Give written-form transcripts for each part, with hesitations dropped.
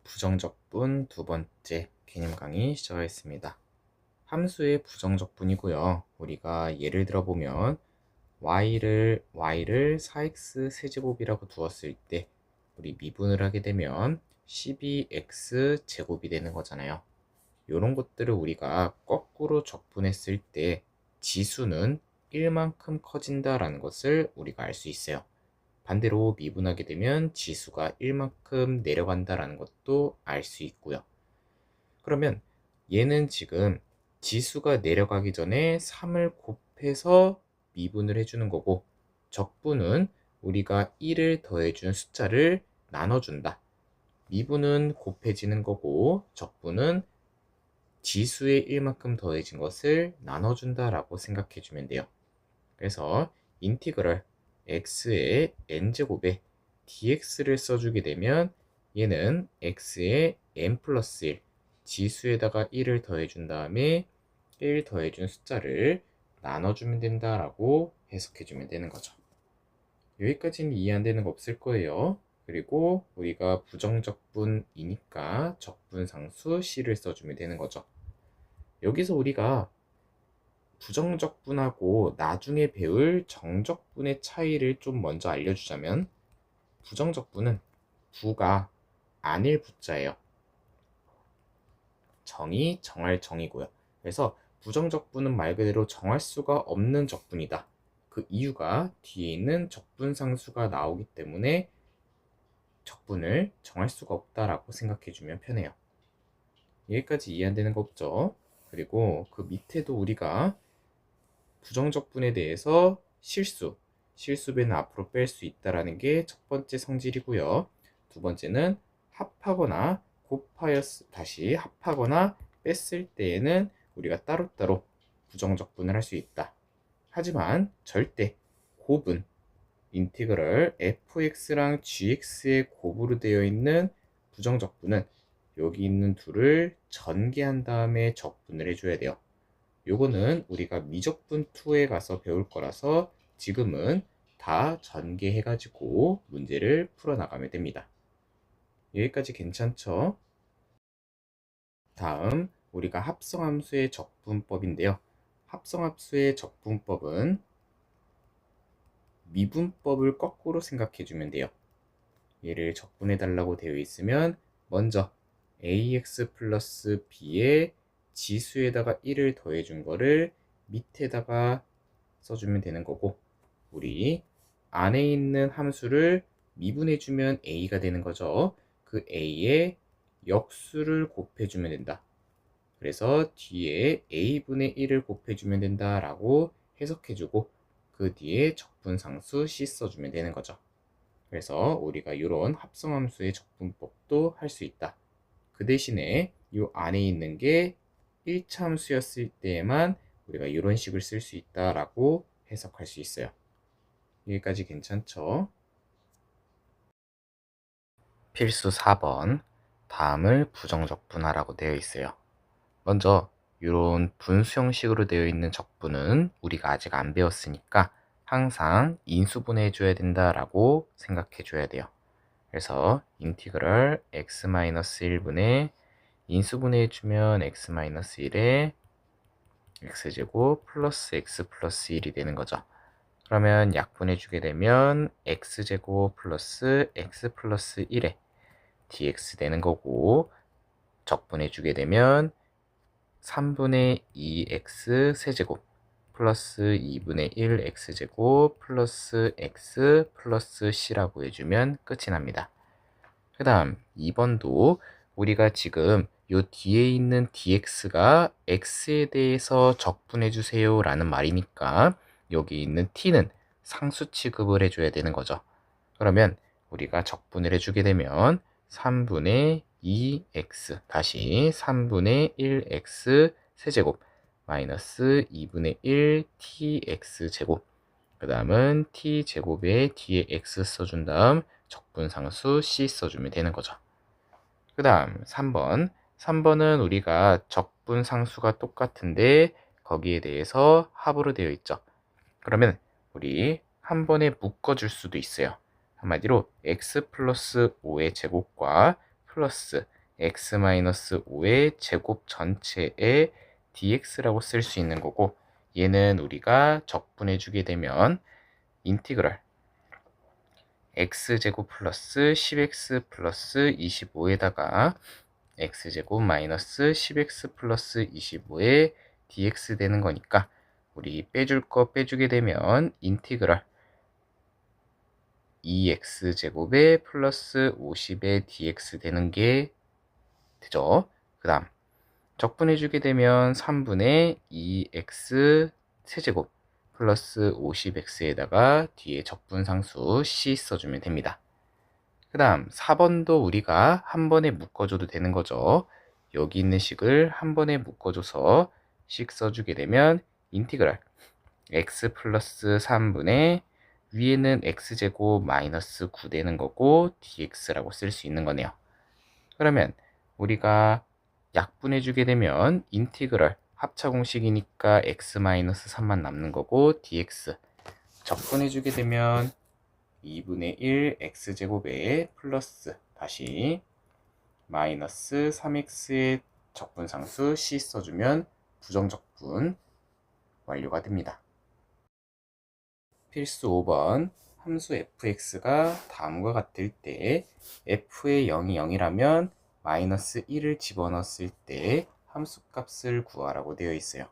부정적분 두 번째 개념 강의 시작하겠습니다. 함수의 부정적분이고요. 우리가 예를 들어 보면 y를 4x 세제곱이라고 두었을 때 우리 미분을 하게 되면 12x 제곱이 되는 거잖아요. 이런 것들을 우리가 거꾸로 적분했을 때 지수는 1만큼 커진다라는 것을 우리가 알 수 있어요. 반대로 미분하게 되면 지수가 1만큼 내려간다라는 것도 알 수 있고요. 그러면 얘는 지금 지수가 내려가기 전에 3을 곱해서 미분을 해주는 거고, 적분은 우리가 1을 더해준 숫자를 나눠준다. 미분은 곱해지는 거고, 적분은 지수의 1만큼 더해진 것을 나눠준다라고 생각해주면 돼요. 그래서 인티그럴 x의 n제곱에 dx를 써주게 되면 얘는 x의 n 플러스 1 지수에다가 1을 더해준 다음에 1 더해준 숫자를 나눠주면 된다라고 해석해주면 되는 거죠. 여기까지는 이해 안 되는 거 없을 거예요. 그리고 우리가 부정적분이니까 적분상수 c를 써주면 되는 거죠. 여기서 우리가 부정적분하고 나중에 배울 정적분의 차이를 좀 먼저 알려주자면, 부정적분은 부가 아닐 부자예요. 정이 정할 정이고요. 그래서 부정적분은 말 그대로 정할 수가 없는 적분이다. 그 이유가 뒤에 있는 적분상수가 나오기 때문에 적분을 정할 수가 없다라고 생각해주면 편해요. 여기까지 이해 안 되는 거 없죠? 그리고 그 밑에도 우리가 부정적분에 대해서 실수배는 앞으로 뺄 수 있다라는 게 첫 번째 성질이고요. 두 번째는 합하거나 다시 합하거나 뺐을 때에는 우리가 따로따로 부정적분을 할 수 있다. 하지만 절대 곱은 인티그럴 fx랑 gx의 곱으로 되어 있는 부정적분은 여기 있는 둘을 전개한 다음에 적분을 해줘야 돼요. 요거는 우리가 미적분 2에 가서 배울 거라서 지금은 다 전개해가지고 문제를 풀어나가면 됩니다. 여기까지 괜찮죠? 다음 우리가 합성함수의 적분법인데요. 합성함수의 적분법은 미분법을 거꾸로 생각해주면 돼요. 얘를 적분해달라고 되어 있으면 먼저 ax 플러스 b의 지수에다가 1을 더해준 거를 밑에다가 써주면 되는 거고, 우리 안에 있는 함수를 미분해주면 a가 되는 거죠. 그 a의 역수를 곱해주면 된다. 그래서 뒤에 a분의 1을 곱해주면 된다라고 해석해주고, 그 뒤에 적분상수 c 써주면 되는 거죠. 그래서 우리가 이런 합성함수의 적분법도 할 수 있다. 그 대신에 이 안에 있는 게 1차 함수였을 때에만 우리가 이런 식을 쓸 수 있다라고 해석할 수 있어요. 여기까지 괜찮죠? 필수 4번. 다음을 부정적분하라고 되어 있어요. 먼저 이런 분수 형식으로 되어 있는 적분은 우리가 아직 안 배웠으니까 항상 인수분해 줘야 된다라고 생각해 줘야 돼요. 그래서 인티그럴 x-1분의 인수분해 주면 x-1에 x제곱 플러스 x 플러스 1이 되는 거죠. 그러면 약분해 주게 되면 x제곱 플러스 x 플러스 1에 dx 되는 거고, 적분해 주게 되면 3분의 2x 세제곱 플러스 2분의 1 x제곱 플러스 x 플러스 c라고 해주면 끝이 납니다. 그 다음 2번도 우리가 지금 요 뒤에 있는 dx가 x에 대해서 적분해 주세요 라는 말이니까 여기 있는 t는 상수 취급을 해줘야 되는 거죠. 그러면 우리가 적분을 해주게 되면 3분의 2x 다시 3분의 1x 세제곱 마이너스 2분의 1 tx 제곱, 그 다음은 t제곱에 뒤에 x 써준 다음 적분상수 c 써주면 되는 거죠. 그 다음 3번은 우리가 적분상수가 똑같은데 거기에 대해서 합으로 되어 있죠. 그러면 우리 한 번에 묶어줄 수도 있어요. 한마디로 x 플러스 5의 제곱과 플러스 x-5의 제곱 전체의 dx라고 쓸 수 있는 거고, 얘는 우리가 적분해 주게 되면 인티그럴 x제곱 플러스 10x 플러스 25에다가 x제곱 마이너스 10x 플러스 25의 dx 되는 거니까, 우리 빼줄 거 빼주게 되면 인티그럴 2x제곱에 플러스 50의 dx 되는 게 되죠. 그 다음 적분해 주게 되면 3분의 2x 세제곱 플러스 50x에다가 뒤에 적분상수 c 써주면 됩니다. 그 다음 4번도 우리가 한 번에 묶어줘도 되는 거죠. 여기 있는 식을 한 번에 묶어줘서 식 써주게 되면 인티그랄 x 플러스 3분의 위에는 x제곱 마이너스 9 되는 거고 dx라고 쓸 수 있는 거네요. 그러면 우리가 약분해 주게 되면 인티그럴 합차 공식이니까 x-3만 남는 거고 dx 적분해 주게 되면 2분의 1 x제곱에 플러스 다시 마이너스 3x의 적분상수 c 써주면 부정적분 완료가 됩니다. 필수 5번 함수 fx가 다음과 같을 때 f의 0이 0이라면 마이너스 1을 집어넣었을 때 함수값을 구하라고 되어 있어요.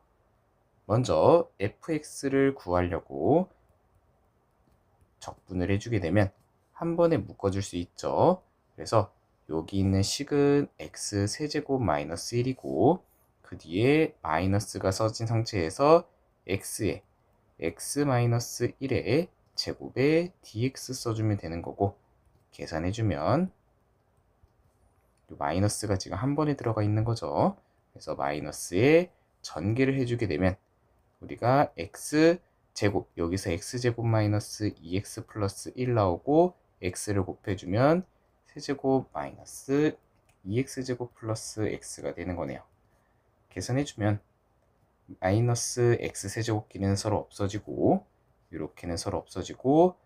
먼저 fx를 구하려고 적분을 해주게 되면 한 번에 묶어줄 수 있죠. 그래서 여기 있는 식은 x 세제곱 마이너스 1이고 그 뒤에 마이너스가 써진 상태에서 x에 x-1의 제곱에 dx 써주면 되는 거고, 계산해주면 마이너스가 지금 한 번에 들어가 있는 거죠. 그래서 마이너스에 전개를 해주게 되면 우리가 x제곱, 여기서 x제곱 마이너스 2x 플러스 1 나오고 x를 곱해주면 세제곱 마이너스 2x제곱 플러스 x가 되는 거네요. 계산해주면 마이너스 x세제곱끼리는 서로 없어지고 이렇게는 서로 없어지고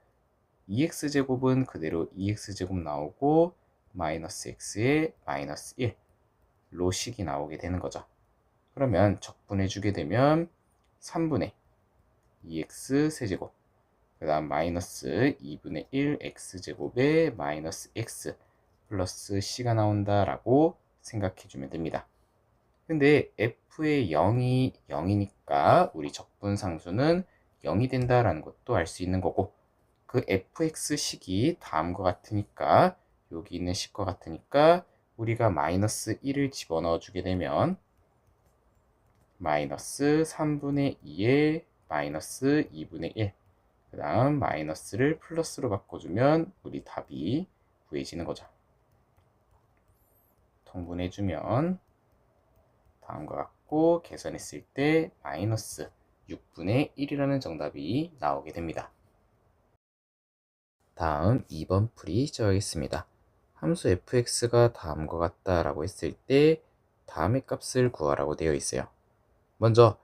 2x제곱은 그대로 2x제곱 나오고 마이너스 x에 마이너스 1로 식이 나오게 되는 거죠. 그러면 적분해 주게 되면 3분의 2x 세제곱 그 다음 마이너스 2분의 1 x제곱에 마이너스 x 플러스 c가 나온다라고 생각해 주면 됩니다. 근데 f의 0이 0이니까 우리 적분상수는 0이 된다라는 것도 알 수 있는 거고, 그 fx식이 다음과 같으니까 여기 있는 식과 같으니까 우리가 마이너스 1을 집어넣어 주게 되면 마이너스 3분의 2에 마이너스 2분의 1, 그 다음 마이너스를 플러스로 바꿔주면 우리 답이 구해지는 거죠. 통분해주면 다음과 같고 계산했을 때 마이너스 6분의 1이라는 정답이 나오게 됩니다. 다음 2번 풀이 시작하겠습니다. 함수 fx가 다음과 같다라고 했을 때 다음의 값을 구하라고 되어 있어요. 먼저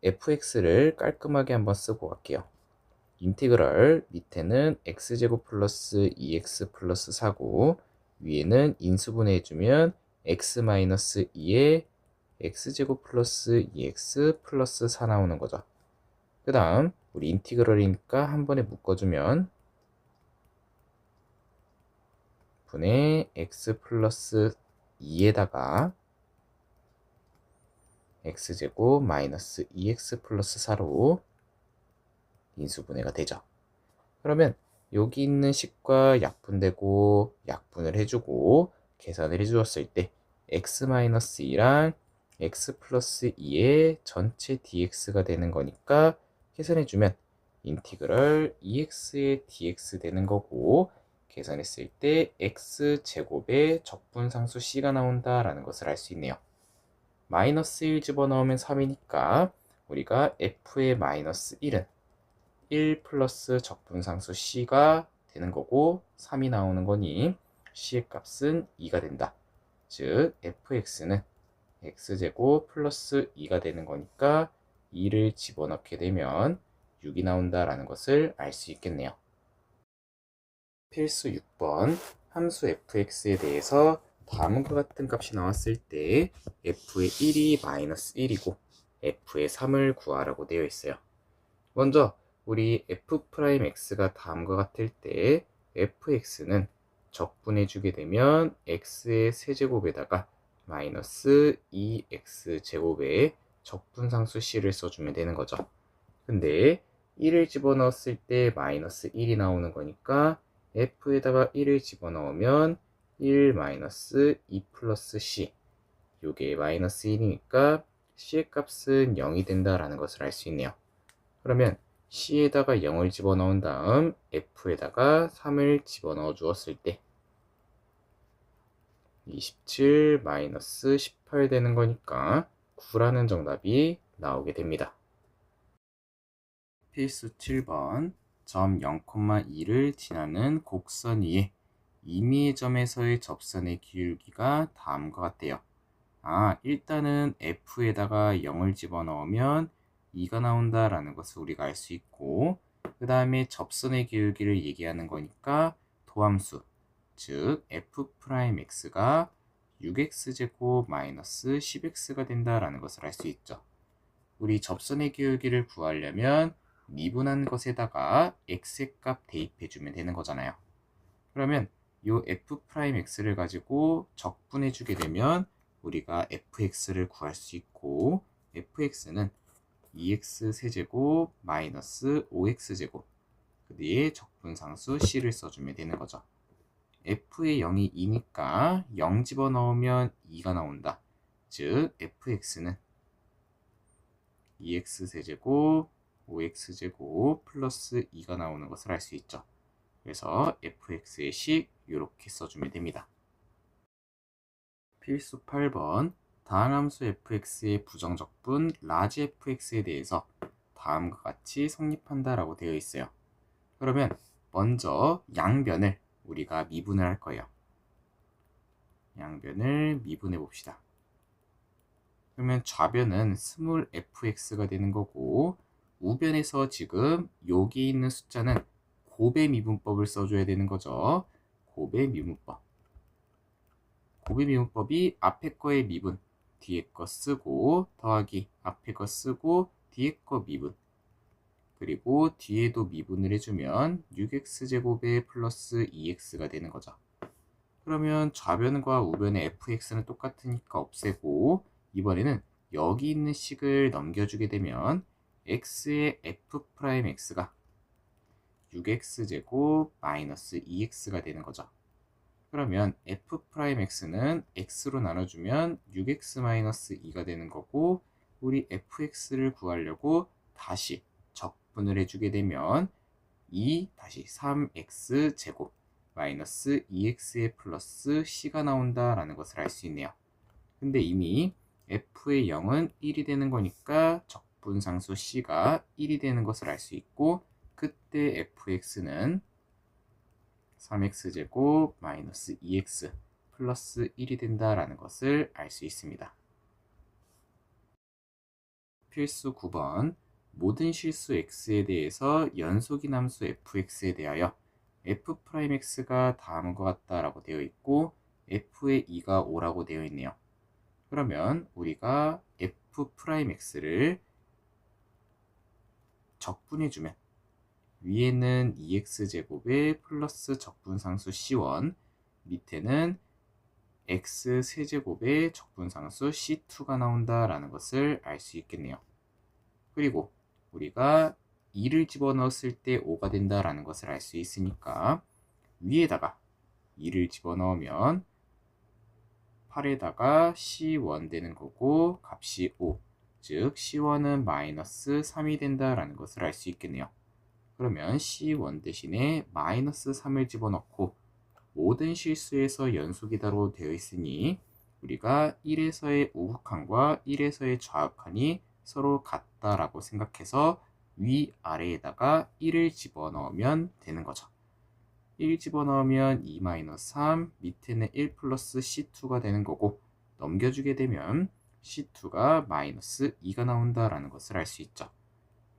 fx를 깔끔하게 한번 쓰고 갈게요. 인티그럴 밑에는 x제곱 플러스 2x 플러스 4고 위에는 인수분해 해주면 x-2에 x제곱 플러스 2x 플러스 4 나오는 거죠. 그 다음 우리 인티그럴이니까 한 번에 묶어주면 분의 x 플러스 2에다가 x제곱 마이너스 2x 플러스 4로 인수분해가 되죠. 그러면 여기 있는 식과 약분되고 약분을 해주고 계산을 해주었을 때 x-2랑 x 플러스 2의 전체 dx가 되는 거니까 계산해주면 인티그럴 2x의 dx 되는 거고, 계산했을 때 x제곱의 적분상수 c가 나온다라는 것을 알 수 있네요. 마이너스 1 집어넣으면 3이니까 우리가 f의 마이너스 1은 1 플러스 적분상수 c가 되는 거고 3이 나오는 거니 c의 값은 2가 된다. 즉 fx는 x제곱 플러스 2가 되는 거니까 2를 집어넣게 되면 6이 나온다라는 것을 알 수 있겠네요. 필수 6번 함수 fx에 대해서 다음과 같은 값이 나왔을 때 f의 1이 마이너스 1이고 f의 3을 구하라고 되어 있어요. 먼저 우리 f'x가 다음과 같을 때 fx는 적분해 주게 되면 x의 세제곱에다가 마이너스 2x제곱의 적분상수 c를 써주면 되는 거죠. 근데 1을 집어넣었을 때 마이너스 1이 나오는 거니까 f에다가 1을 집어넣으면 1 마이너스 2 플러스 c, 요게 마이너스 1이니까 c의 값은 0이 된다라는 것을 알 수 있네요. 그러면 c에다가 0을 집어넣은 다음 f에다가 3을 집어넣어 주었을 때 27 마이너스 18 되는 거니까 9라는 정답이 나오게 됩니다. 필수 7번 점 0,2를 지나는 곡선 위에 임의의 점에서의 접선의 기울기가 다음과 같대요. 일단은 f에다가 0을 집어넣으면 2가 나온다라는 것을 우리가 알 수 있고, 그 다음에 접선의 기울기를 얘기하는 거니까 도함수, 즉 f'x가 6x제곱 마이너스 10x가 된다라는 것을 알 수 있죠. 우리 접선의 기울기를 구하려면 미분한 것에다가 x의 값 대입해주면 되는 거잖아요. 그러면 이 f'x를 가지고 적분해주게 되면 우리가 fx를 구할 수 있고, fx는 2x 세제곱 마이너스 5x제곱, 그 뒤에 적분상수 c를 써주면 되는 거죠. f의 0이 2니까 0 집어넣으면 2가 나온다. 즉 fx는 2x 세제곱 5x제곱 플러스 2가 나오는 것을 알 수 있죠. 그래서 fx의 식 이렇게 써주면 됩니다. 필수 8번 다항함수 fx의 부정적분 라지 fx에 대해서 다음과 같이 성립한다 라고 되어 있어요. 그러면 먼저 양변을 우리가 미분을 할 거예요. 양변을 미분해 봅시다. 그러면 좌변은 스몰 fx가 되는 거고, 우변에서 지금 여기 있는 숫자는 곱의 미분법을 써줘야 되는 거죠. 곱의 미분법. 곱의 미분법이 앞에 거의 미분, 뒤에 거 쓰고, 더하기 앞에 거 쓰고, 뒤에 거 미분. 그리고 뒤에도 미분을 해주면 6x제곱에 플러스 2x가 되는 거죠. 그러면 좌변과 우변의 fx는 똑같으니까 없애고, 이번에는 여기 있는 식을 넘겨주게 되면 x의 f'x가 6x제곱 마이너스 2x가 되는 거죠. 그러면 f'x는 x로 나눠주면 6x 마이너스 2가 되는 거고, 우리 fx를 구하려고 다시 적분을 해주게 되면 2 다시 3x제곱 마이너스 2x의 플러스 c가 나온다라는 것을 알 수 있네요. 근데 이미 f의 0은 1이 되는 거니까 적분상수 c가 1이 되는 것을 알 수 있고, 그때 fx는 3x제곱 마이너스 2x 플러스 1이 된다라는 것을 알 수 있습니다. 필수 9번 모든 실수 x에 대해서 연속인 함수 fx에 대하여 f'x가 다음과 같다라고 되어 있고, f의 2가 5라고 되어 있네요. 그러면 우리가 f'x를 적분해주면 위에는 2x제곱에 플러스 적분상수 c1, 밑에는 x 세제곱의 적분상수 c2가 나온다라는 것을 알 수 있겠네요. 그리고 우리가 2를 집어넣었을 때 5가 된다라는 것을 알 수 있으니까 위에다가 2를 집어넣으면 8에다가 c1 되는 거고, 값이 5, 즉 c1은 마이너스 3이 된다라는 것을 알 수 있겠네요. 그러면 c1 대신에 마이너스 3을 집어넣고 모든 실수에서 연속이다로 되어 있으니 우리가 1에서의 우극한과 1에서의 좌극한이 서로 같다라고 생각해서 위아래에다가 1을 집어넣으면 되는 거죠. 1 집어넣으면 2-3, 밑에는 1 플러스 c2가 되는 거고, 넘겨주게 되면 c2가 마이너스 2가 나온다라는 것을 알 수 있죠.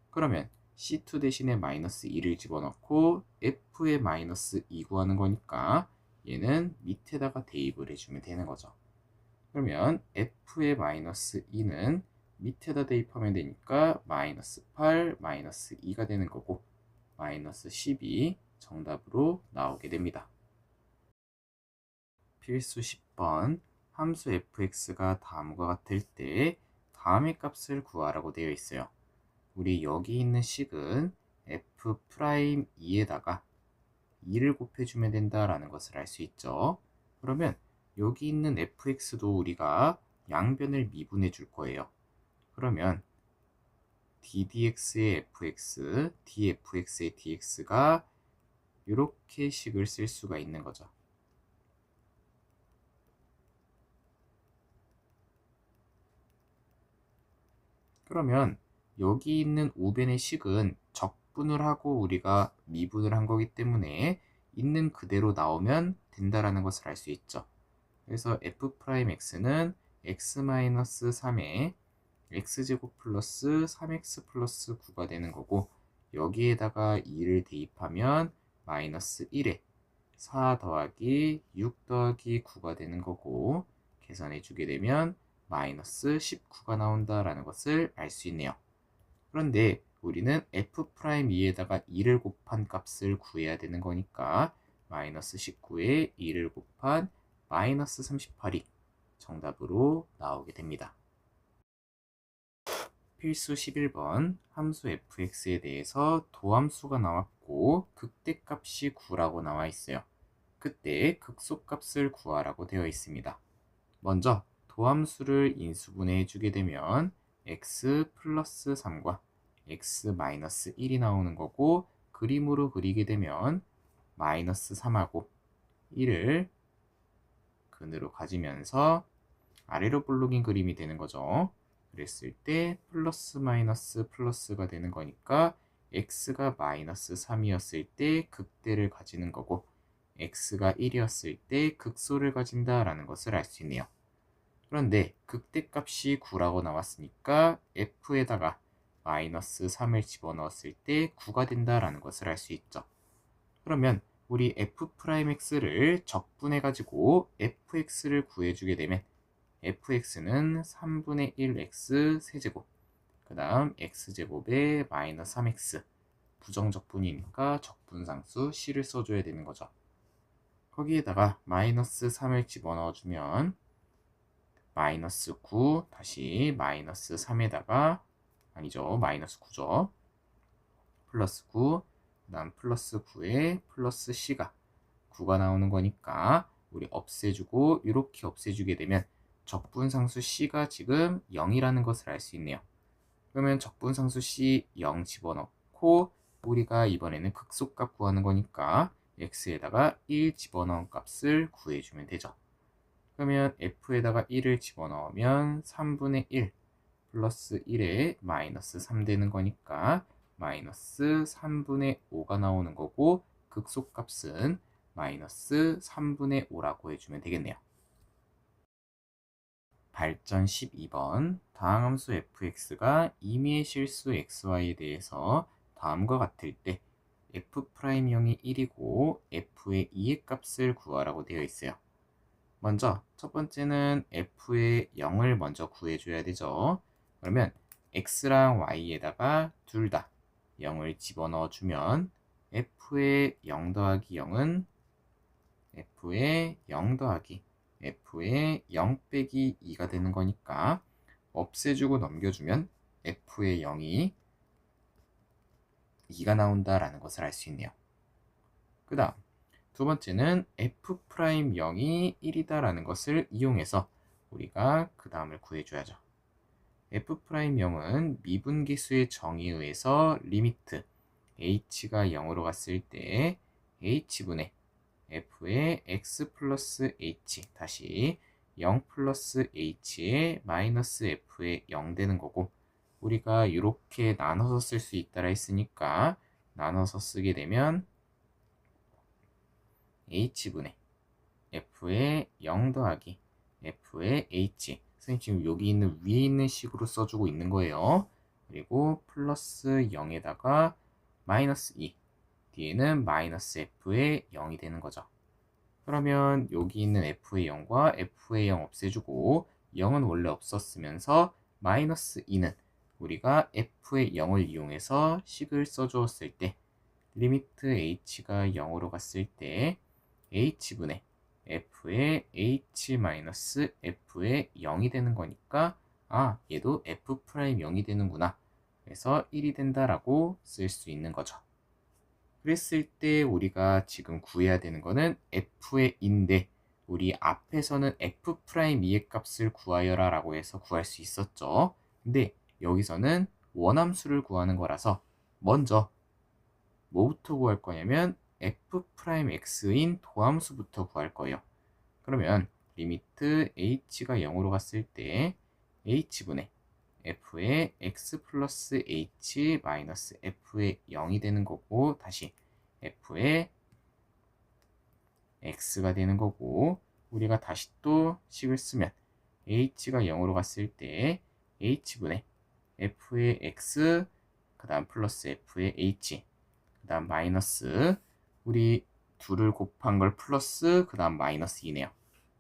그러면 c2 대신에 마이너스 2를 집어넣고 f의 마이너스 2 구하는 거니까 얘는 밑에다가 대입을 해주면 되는 거죠. 그러면 f의 마이너스 2는 밑에다 대입하면 되니까 마이너스 8, 마이너스 2가 되는 거고 마이너스 10이 정답으로 나오게 됩니다. 필수 10번 함수 fx가 다음과 같을 때 다음의 값을 구하라고 되어 있어요. 우리 여기 있는 식은 f'2에다가 2를 곱해주면 된다라는 것을 알 수 있죠. 그러면 여기 있는 fx도 우리가 양변을 미분해 줄 거예요. 그러면 ddx의 fx, dfx의 dx가 이렇게 식을 쓸 수가 있는 거죠. 그러면 여기 있는 우변의 식은 적분을 하고 우리가 미분을 한 거기 때문에 있는 그대로 나오면 된다라는 것을 알 수 있죠. 그래서 f'x는 x-3의 x제곱 플러스 3x 플러스 9가 되는 거고 여기에다가 2를 대입하면 마이너스 1에 4 더하기 6 더하기 9가 되는 거고 계산해 주게 되면 마이너스 19가 나온다라는 것을 알 수 있네요. 그런데 우리는 f'2에다가 2를 곱한 값을 구해야 되는 거니까 마이너스 19에 2를 곱한 마이너스 38이 정답으로 나오게 됩니다. 필수 11번 함수 fx에 대해서 도함수가 나왔고 극대값이 9라고 나와 있어요. 그때 극소값을 구하라고 되어 있습니다. 먼저 도함수를 인수분해해 주게 되면 x 플러스 3과 x 마이너스 1이 나오는 거고 그림으로 그리게 되면 마이너스 3하고 1을 근으로 가지면서 아래로 볼록인 그림이 되는 거죠. 그랬을 때 플러스 마이너스 플러스가 되는 거니까 x가 마이너스 3이었을 때 극대를 가지는 거고 x가 1이었을 때 극소를 가진다라는 것을 알 수 있네요. 그런데 극대값이 9라고 나왔으니까 f에다가 마이너스 3을 집어넣었을 때 9가 된다라는 것을 알 수 있죠. 그러면 우리 f'x를 적분해가지고 fx를 구해주게 되면 fx는 3분의 1x 세제곱 그 다음 x제곱에 마이너스 3x 부정적분이니까 적분상수 c를 써줘야 되는 거죠. 거기에다가 마이너스 3을 집어넣어주면 마이너스 9 다시 마이너스 3에다가 아니죠 마이너스 9죠 플러스 9 그 다음 플러스 9에 플러스 c가 9가 나오는 거니까 우리 없애주고 이렇게 없애주게 되면 적분상수 c가 지금 0이라는 것을 알 수 있네요. 그러면 적분상수 c 0 집어넣고 우리가 이번에는 극소값 구하는 거니까 x에다가 1 집어넣은 값을 구해주면 되죠. 그러면 f에다가 1을 집어넣으면 3분의 1 플러스 1에 마이너스 3 되는 거니까 마이너스 3분의 5가 나오는 거고 극소값은 마이너스 3분의 5라고 해주면 되겠네요. 발전 12번 다항함수 fx가 임의의 실수 xy에 대해서 다음과 같을 때 f'0이 1이고 f의 2의 값을 구하라고 되어 있어요. 먼저 첫 번째는 f의 0을 먼저 구해줘야 되죠. 그러면 x랑 y에다가 둘 다 0을 집어넣어 주면 f의 0 더하기 0은 f의 0 더하기 f의 0 빼기 2가 되는 거니까 없애주고 넘겨주면 f의 0이 2가 나온다라는 것을 알 수 있네요. 그 다음 두 번째는 f'0이 1이다라는 것을 이용해서 우리가 그 다음을 구해줘야죠. f'0은 미분계수의 정의에 의해서 리미트 h가 0으로 갔을 때 h분의 f의 x 플러스 h 다시 0 플러스 h의 마이너스 f의 0 되는 거고 우리가 이렇게 나눠서 쓸 수 있다라 했으니까 나눠서 쓰게 되면 h분의 f의 0 더하기 f의 h 선생님 지금 여기 있는 위에 있는 식으로 써주고 있는 거예요. 그리고 플러스 0에다가 마이너스 2 뒤에는 마이너스 f의 0이 되는 거죠. 그러면 여기 있는 f의 0과 f의 0 없애주고 0은 원래 없었으면서 마이너스 2는 우리가 f의 0을 이용해서 식을 써주었을 때 리미트 h가 0으로 갔을 때 h분의 f의 h-f의 0이 되는 거니까 얘도 f' 0이 되는구나. 그래서 1이 된다라고 쓸 수 있는 거죠. 그랬을 때 우리가 지금 구해야 되는 거는 f의 인데 우리 앞에서는 f'2의 값을 구하여라 라고 해서 구할 수 있었죠. 근데 여기서는 원함수를 구하는 거라서 먼저 뭐부터 구할 거냐면 f'x인 도함수부터 구할 거예요. 그러면 리미트 h가 0으로 갔을 때 h분의 f의 x 플러스 h 마이너스 f의 0이 되는 거고 다시 f의 x가 되는 거고 우리가 다시 또 식을 쓰면 h가 0으로 갔을 때 h분의 f의 x 그 다음 플러스 f의 h 그 다음 마이너스 우리 둘을 곱한 걸 플러스 그 다음 마이너스 2네요.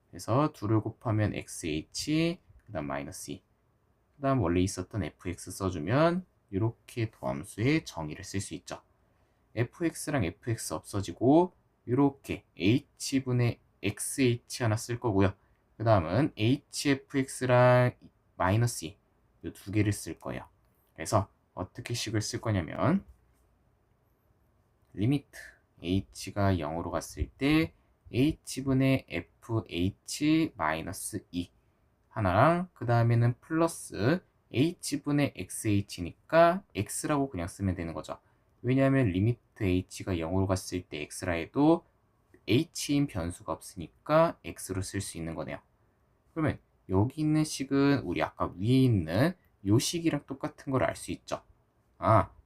그래서 둘을 곱하면 xh 그 다음 마이너스 2 그 다음 원래 있었던 fx 써주면 이렇게 도함수의 정의를 쓸 수 있죠. fx랑 fx 없어지고 이렇게 h분의 xh 하나 쓸 거고요. 그 다음은 hfx랑 마이너스 2 이 두 개를 쓸 거예요. 그래서 어떻게 식을 쓸 거냐면 리미트 h가 0으로 갔을 때 h분의 fh 마이너스 2 하나랑 그 다음에는 플러스 h분의 xh니까 x라고 그냥 쓰면 되는 거죠. 왜냐하면 리미트 h가 0으로 갔을 때 x라 해도 h인 변수가 없으니까 x로 쓸 수 있는 거네요. 그러면 여기 있는 식은 우리 아까 위에 있는 요 식이랑 똑같은 걸 알 수 있죠.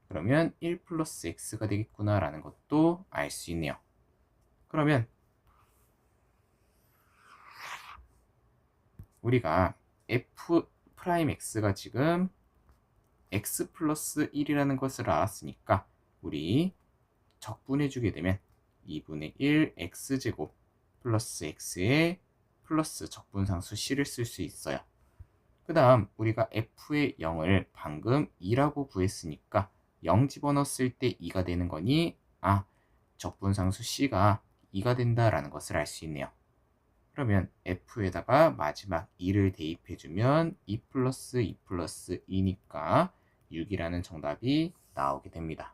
그러면 1 플러스 x가 되겠구나 라는 것도 알 수 있네요. 그러면 우리가 f'x가 지금 x 플러스 1이라는 것을 알았으니까 우리 적분해주게 되면 2분의 1 x제곱 플러스 x의 플러스 적분상수 c를 쓸 수 있어요. 그 다음 우리가 f의 0을 방금 2라고 구했으니까 0 집어넣었을 때 2가 되는 거니 적분상수 c가 2가 된다라는 것을 알 수 있네요. 그러면 f에다가 마지막 2를 대입해주면 2 플러스 2 플러스 2니까 6이라는 정답이 나오게 됩니다.